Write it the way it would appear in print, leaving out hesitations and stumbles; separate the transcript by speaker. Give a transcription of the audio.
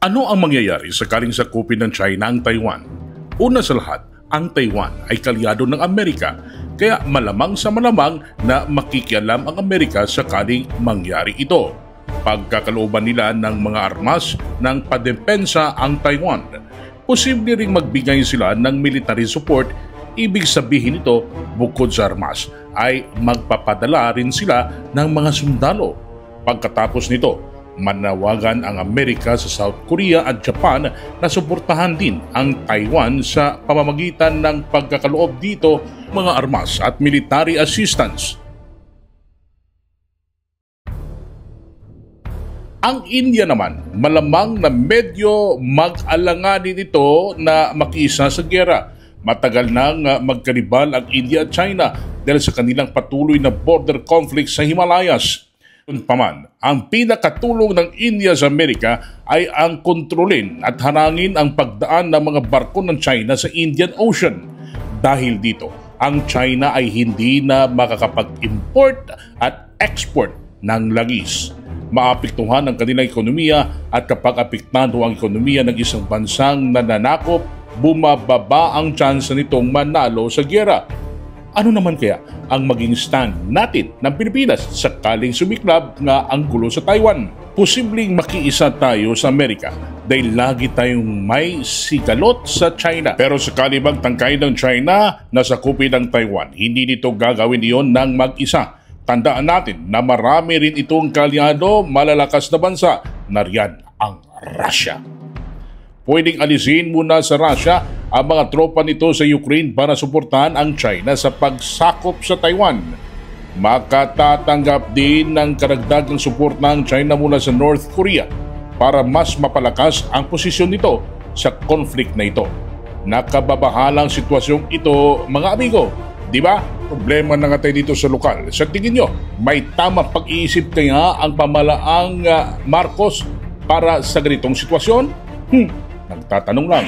Speaker 1: Ano ang mangyayari sakaling sakupin ng China ang Taiwan? Una sa lahat, ang Taiwan ay kalyado ng Amerika, kaya malamang sa malamang na makikialam ang Amerika sakaling mangyari ito. Pagkakalooban nila ng mga armas ng padepensa ang Taiwan, posible ring magbigay sila ng military support. Ibig sabihin nito, bukod sa armas, ay magpapadala rin sila ng mga sundalo. Pagkatapos nito, manawagan ang Amerika sa South Korea at Japan na suportahan din ang Taiwan sa pamamagitan ng pagkakaloob dito mga armas at military assistance. Ang India naman, malamang na medyo mag-alanganin ito na makiisa sa giyera. Matagal nang magkaribal ang India at China dahil sa kanilang patuloy na border conflict sa Himalayas. Paman, ang pinakatulong ng India sa Amerika ay ang kontrolin at harangin ang pagdaan ng mga barko ng China sa Indian Ocean. Dahil dito, ang China ay hindi na makakapag-import at export ng langis. Maapektuhan ang kanilang ekonomiya at kapag apektado ang ekonomiya ng isang bansang nananakop, bumababa ang tsansa nitong manalo sa giyera. Ano naman kaya ang maging stand natin ng Pilipinas sakaling sumiklab nga ang gulo sa Taiwan? Posibleng makiisa tayo sa Amerika dahil lagi tayong may sigalot sa China. Pero sakali magtangkay ng China na sakupin ng Taiwan, hindi nito gagawin iyon ng mag-isa. Tandaan natin na marami rin itong kalyado malalakas na bansa na riyan ang Russia. Pwedeng alisin muna sa Russia ang mga tropa nito sa Ukraine para suportahan ang China sa pagsakop sa Taiwan. Makatatanggap din ng karagdagang suporta ng China mula sa North Korea para mas mapalakas ang posisyon nito sa conflict na ito. Nakababahalang sitwasyong ito mga amigo, di ba? Problema na nga tayo dito sa lokal. Sa tingin nyo, may tamang pag-iisip kaya ang pamalaang Marcos para sa ganitong sitwasyon? Nagtatanong lang.